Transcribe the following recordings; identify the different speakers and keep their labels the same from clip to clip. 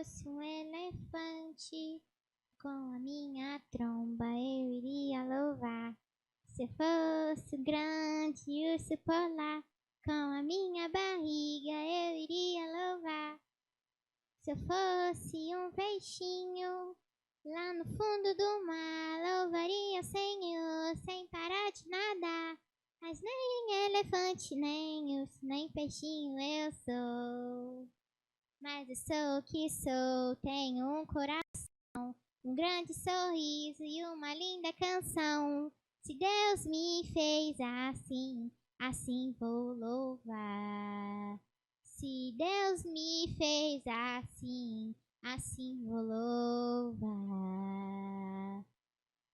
Speaker 1: fosse um elefante, com a minha tromba eu iria louvar. Se eu fosse um grande urso polar, com a minha barriga eu iria louvar. Se eu fosse um peixinho, lá no fundo do mar, louvaria o Senhor sem parar de nadar. Mas nem elefante, nem urso, nem peixinho eu sou. Mas eu sou o que sou, tenho um coração, um grande sorriso e uma linda canção. Se Deus me fez assim, assim vou louvar. Se Deus me fez assim, assim vou louvar.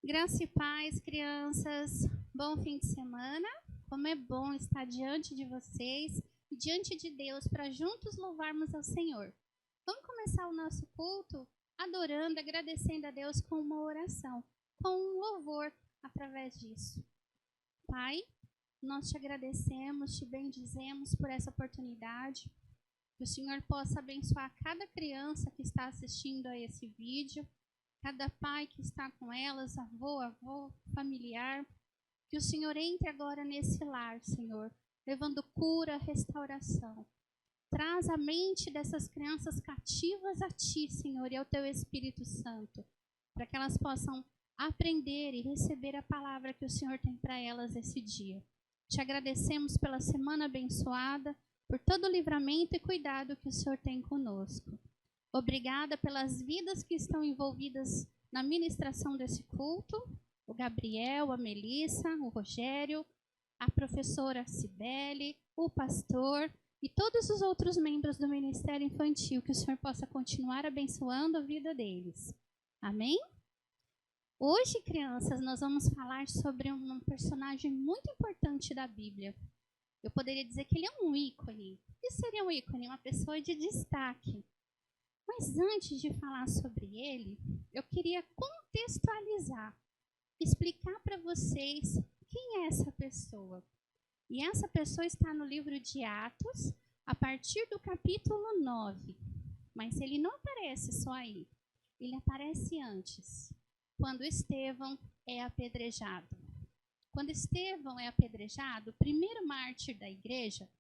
Speaker 2: Graça e paz, crianças. Bom fim de semana. Como é bom estar diante de vocês e diante de Deus para juntos louvarmos ao Senhor. Vamos começar o nosso culto adorando, agradecendo a Deus com uma oração, com um louvor através disso. Pai, nós te agradecemos, te bendizemos por essa oportunidade. Que o Senhor possa abençoar cada criança que está assistindo a esse vídeo, cada pai que está com elas, avô, familiar. Que o Senhor entre agora nesse lar, Senhor, levando cura, restauração. Traz a mente dessas crianças cativas a Ti, Senhor, e ao Teu Espírito Santo, para que elas possam aprender e receber a palavra que o Senhor tem para elas esse dia. Te agradecemos pela semana abençoada, por todo o livramento e cuidado que o Senhor tem conosco. Obrigada pelas vidas que estão envolvidas na ministração desse culto, o Gabriel, a Melissa, o Rogério, a professora Cibele, o pastor e todos os outros membros do Ministério Infantil, que o Senhor possa continuar abençoando a vida deles. Amém? Hoje, crianças, nós vamos falar sobre um personagem muito importante da Bíblia. Eu poderia dizer que ele é um ícone. O que seria um ícone? Uma pessoa de destaque. Mas antes de falar sobre ele, eu queria contextualizar, explicar para vocês quem é essa pessoa. E essa pessoa está no livro de Atos, a partir do capítulo 9. Mas ele não aparece só aí. Ele aparece antes, quando Estevão é apedrejado. Quando Estevão é apedrejado, o primeiro mártir da igreja,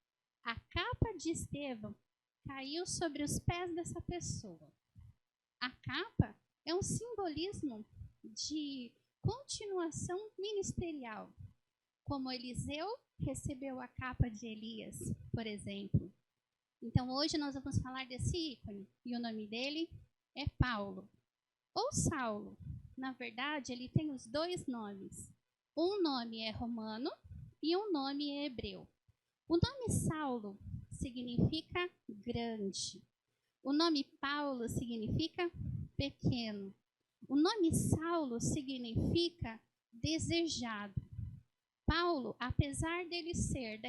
Speaker 2: a capa de Estevão caiu sobre os pés dessa pessoa. A capa é um simbolismo de continuação ministerial, como Eliseu recebeu a capa de Elias, por exemplo. Então, hoje nós vamos falar desse ícone, e o nome dele é Paulo, ou Saulo. Na verdade, ele tem os dois nomes. Um nome é romano e um nome é hebreu. O nome Saulo significa grande. O nome Paulo significa pequeno. O nome Saulo significa desejado. Paulo, apesar dele ser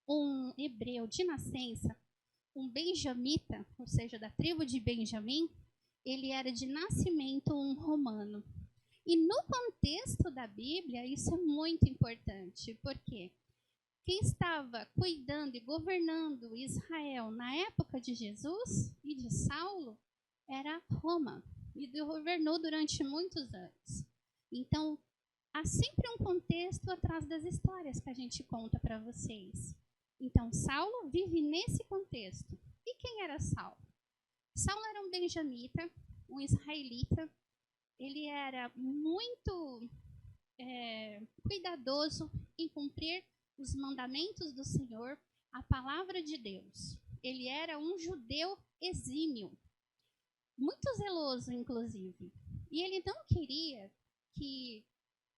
Speaker 2: um hebreu de nascença, um benjamita, ou seja, da tribo de Benjamim, ele era de nascimento um romano. E no contexto da Bíblia, isso é muito importante, porque quem estava cuidando e governando Israel na época de Jesus e de Saulo era Roma, e governou durante muitos anos. Então, há sempre um contexto atrás das histórias que a gente conta para vocês. Então, Saulo vive nesse contexto. E quem era Saulo? Saulo era um benjamita, um israelita. Ele era muito cuidadoso em cumprir os mandamentos do Senhor, a palavra de Deus. Ele era um judeu exímio, muito zeloso, inclusive. E ele não queria que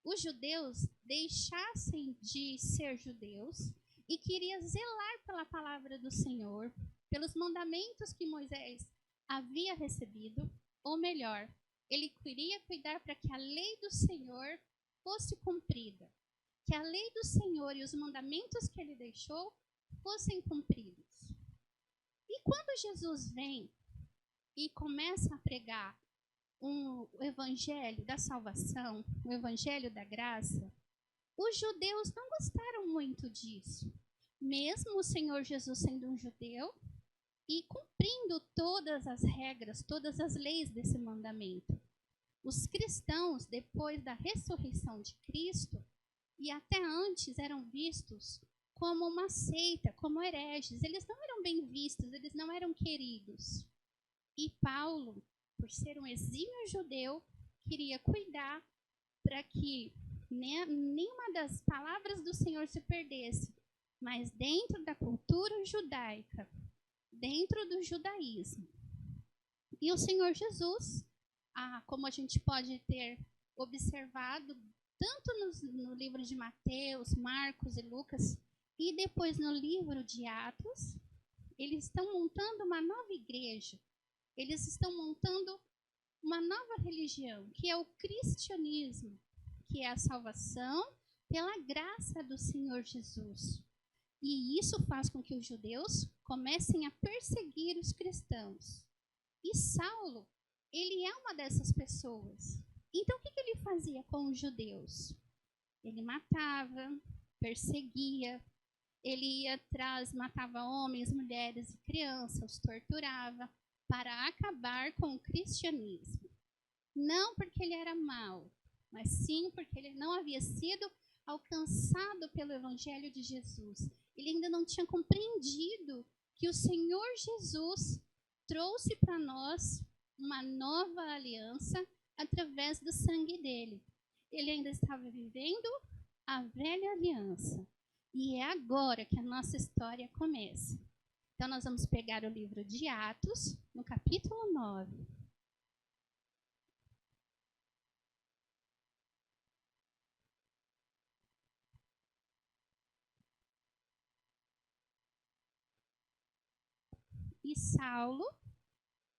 Speaker 2: os judeus deixassem de ser judeus e queria zelar pela palavra do Senhor, pelos mandamentos que Moisés havia recebido, ou melhor, ele queria cuidar para que a lei do Senhor fosse cumprida, que a lei do Senhor e os mandamentos que ele deixou fossem cumpridos. E quando Jesus vem e começa a pregar o evangelho da salvação, o evangelho da graça, os judeus não gostaram muito disso. Mesmo o Senhor Jesus sendo um judeu, e cumprindo todas as regras, todas as leis desse mandamento. Os cristãos, depois da ressurreição de Cristo, e até antes eram vistos como uma seita, como hereges. Eles não eram bem vistos, eles não eram queridos. E Paulo, por ser um exímio judeu, queria cuidar para que nenhuma das palavras do Senhor se perdesse, mas dentro da cultura judaica, dentro do judaísmo. E o Senhor Jesus, como a gente pode ter observado, tanto no livro de Mateus, Marcos e Lucas, e depois no livro de Atos, eles estão montando uma nova igreja. Eles estão montando uma nova religião, que é o cristianismo, que é a salvação pela graça do Senhor Jesus. E isso faz com que os judeus comecem a perseguir os cristãos. E Saulo, ele é uma dessas pessoas. Então, o que ele fazia com os judeus? Ele matava, perseguia, ele ia atrás, matava homens, mulheres e crianças, os torturava, para acabar com o cristianismo. Não porque ele era mau, mas sim porque ele não havia sido alcançado pelo Evangelho de Jesus. Ele ainda não tinha compreendido que o Senhor Jesus trouxe para nós uma nova aliança através do sangue dele. Ele ainda estava vivendo a velha aliança. E é agora que a nossa história começa. Então, nós vamos pegar o livro de Atos, no capítulo 9. E Saulo,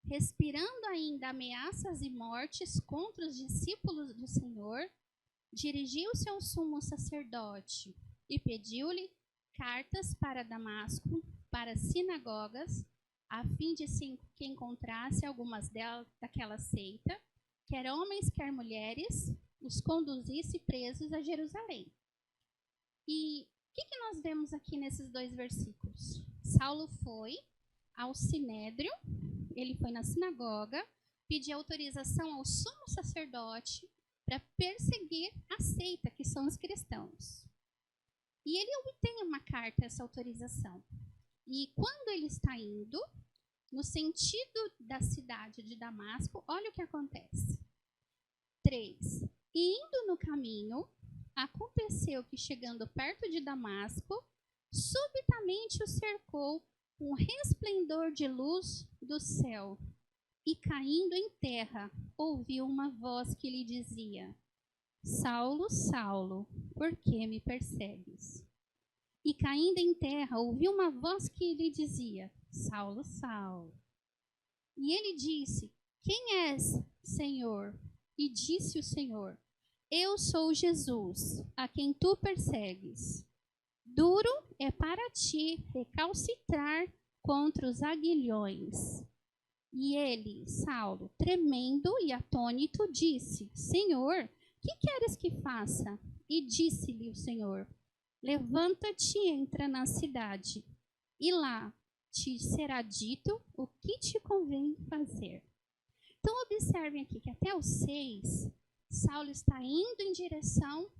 Speaker 2: respirando ainda ameaças e mortes contra os discípulos do Senhor, dirigiu-se ao sumo sacerdote e pediu-lhe cartas para Damasco, para sinagogas, a fim de que encontrasse algumas delas daquela seita, quer homens, quer mulheres, os conduzisse presos a Jerusalém. E o que nós vemos aqui nesses 2 versículos? Saulo foi ao Sinédrio, ele foi na sinagoga, pediu autorização ao sumo sacerdote para perseguir a seita, que são os cristãos. E ele obtém uma carta, essa autorização. E quando ele está indo, no sentido da cidade de Damasco, olha o que acontece. 3. E indo no caminho, aconteceu que, chegando perto de Damasco, subitamente o cercou um resplendor de luz do céu. E caindo em terra, ouviu uma voz que lhe dizia: Saulo, Saulo, por que me persegues? E caindo em terra, ouviu uma voz que lhe dizia: Saulo, Saulo. E ele disse: Quem és, Senhor? E disse o Senhor: Eu sou Jesus, a quem tu persegues. Duro é para ti recalcitrar contra os aguilhões. E ele, Saulo, tremendo e atônito, disse: Senhor, que queres que faça? E disse-lhe o Senhor: Levanta-te e entra na cidade, e lá te será dito o que te convém fazer. Então, observem aqui que até o 6, Saulo está indo em direção,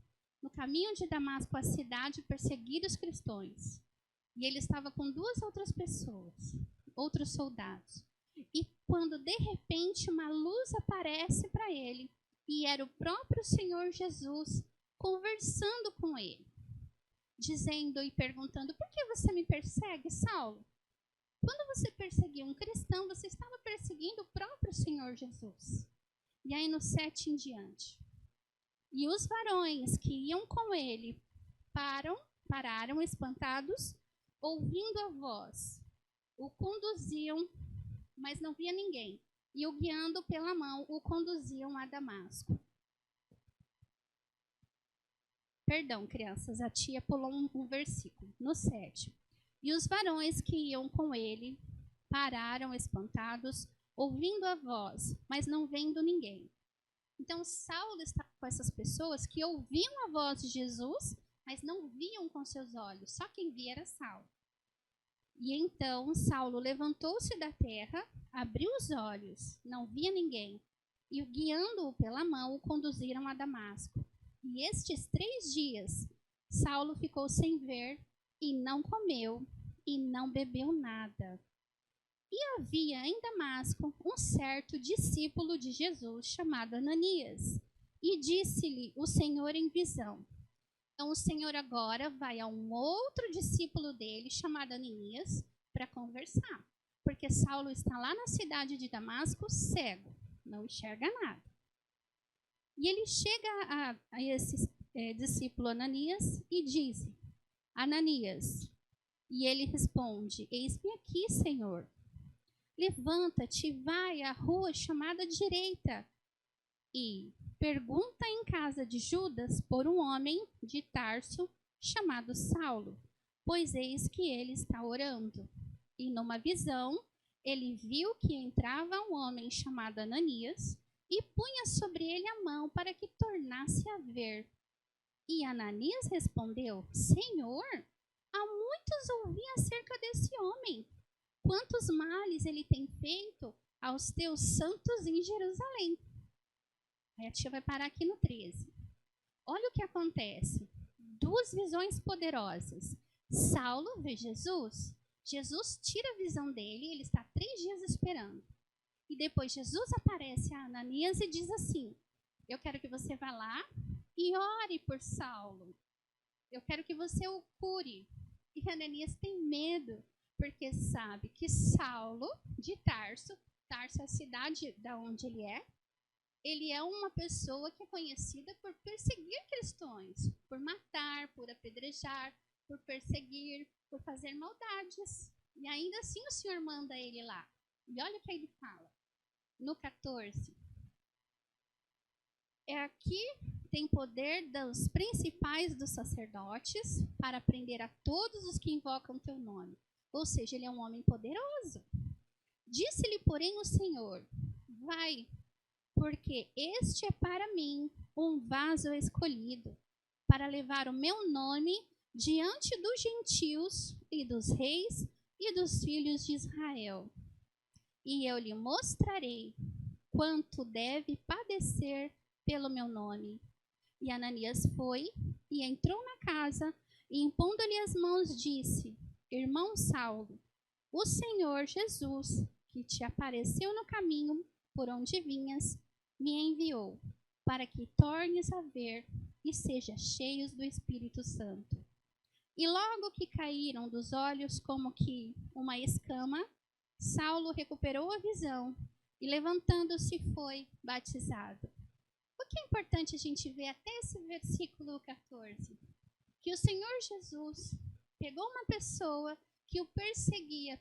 Speaker 2: no caminho de Damasco, à cidade, perseguir os cristãos. E ele estava com 2 outras pessoas, outros soldados. E quando, de repente, uma luz aparece para ele, e era o próprio Senhor Jesus conversando com ele, dizendo e perguntando: Por que você me persegue, Saulo? Quando você perseguiu um cristão, você estava perseguindo o próprio Senhor Jesus. E aí no 7 em diante. E os varões que iam com ele pararam espantados, ouvindo a voz. O conduziam, mas não via ninguém. E o guiando pela mão, o conduziam a Damasco. Perdão, crianças, a tia pulou um versículo. No 7. E os varões que iam com ele pararam espantados, ouvindo a voz, mas não vendo ninguém. Então, Saulo está com essas pessoas que ouviam a voz de Jesus, mas não viam com seus olhos. Só quem via era Saulo. E então Saulo levantou-se da terra, abriu os olhos, não via ninguém, e guiando-o pela mão, o conduziram a Damasco. E estes 3 dias, Saulo ficou sem ver, e não comeu, e não bebeu nada. E havia em Damasco um certo discípulo de Jesus, chamado Ananias, e disse-lhe o Senhor em visão. Então o Senhor agora vai a um outro discípulo dele, chamado Ananias, para conversar. Porque Saulo está lá na cidade de Damasco, cego, não enxerga nada. E ele chega a esse discípulo Ananias e diz: Ananias. E ele responde: Eis-me aqui, Senhor. Levanta-te e vai à rua chamada direita e pergunta em casa de Judas por um homem de Tarso chamado Saulo, pois eis que ele está orando. E numa visão, ele viu que entrava um homem chamado Ananias e punha sobre ele a mão para que tornasse a ver. E Ananias respondeu: Senhor, há muitos ouvi acerca desse homem. Quantos males ele tem feito aos teus santos em Jerusalém. Aí a tia vai parar aqui no 13. Olha o que acontece. 2 visões poderosas. Saulo vê Jesus. Jesus tira a visão dele, ele está 3 dias esperando. E depois Jesus aparece a Ananias e diz assim: eu quero que você vá lá e ore por Saulo. Eu quero que você o cure. E Ananias tem medo, porque sabe que Saulo de Tarso é a cidade da onde ele é uma pessoa que é conhecida por perseguir cristãos, por matar, por apedrejar, por perseguir, por fazer maldades. E ainda assim o Senhor manda ele lá. E olha o que ele fala, no 14. Aqui tem poder dos principais dos sacerdotes para prender a todos os que invocam teu nome. Ou seja, ele é um homem poderoso. Disse-lhe, porém, o Senhor: vai, porque este é para mim um vaso escolhido, para levar o meu nome diante dos gentios e dos reis e dos filhos de Israel. E eu lhe mostrarei quanto deve padecer pelo meu nome. E Ananias foi e entrou na casa, e impondo-lhe as mãos, disse: Irmão Saulo, o Senhor Jesus, que te apareceu no caminho por onde vinhas, me enviou, para que tornes a ver e sejas cheios do Espírito Santo. E logo que caíram dos olhos como que uma escama, Saulo recuperou a visão e, levantando-se, foi batizado. O que é importante a gente ver até esse versículo 14? Que o Senhor Jesus pegou uma pessoa que o perseguia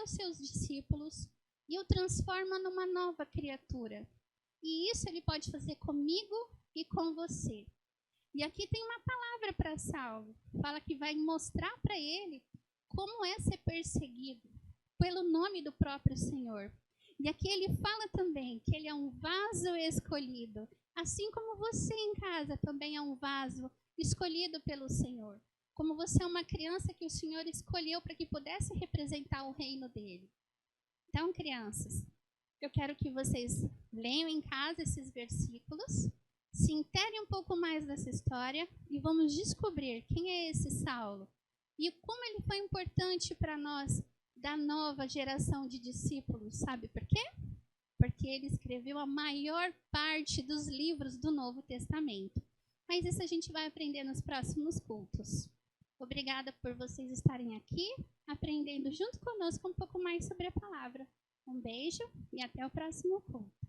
Speaker 2: os seus discípulos e o transforma numa nova criatura. E isso ele pode fazer comigo e com você. E aqui tem uma palavra para Saulo. Fala que vai mostrar para ele como é ser perseguido pelo nome do próprio Senhor. E aqui ele fala também que ele é um vaso escolhido. Assim como você em casa também é um vaso escolhido pelo Senhor. Como você é uma criança que o Senhor escolheu para que pudesse representar o reino dele. Então, crianças, eu quero que vocês leiam em casa esses versículos, se interem um pouco mais dessa história e vamos descobrir quem é esse Saulo e como ele foi importante para nós da nova geração de discípulos. Sabe por quê? Porque ele escreveu a maior parte dos livros do Novo Testamento. Mas isso a gente vai aprender nos próximos cultos. Obrigada por vocês estarem aqui, aprendendo junto conosco um pouco mais sobre a palavra. Um beijo e até o próximo culto.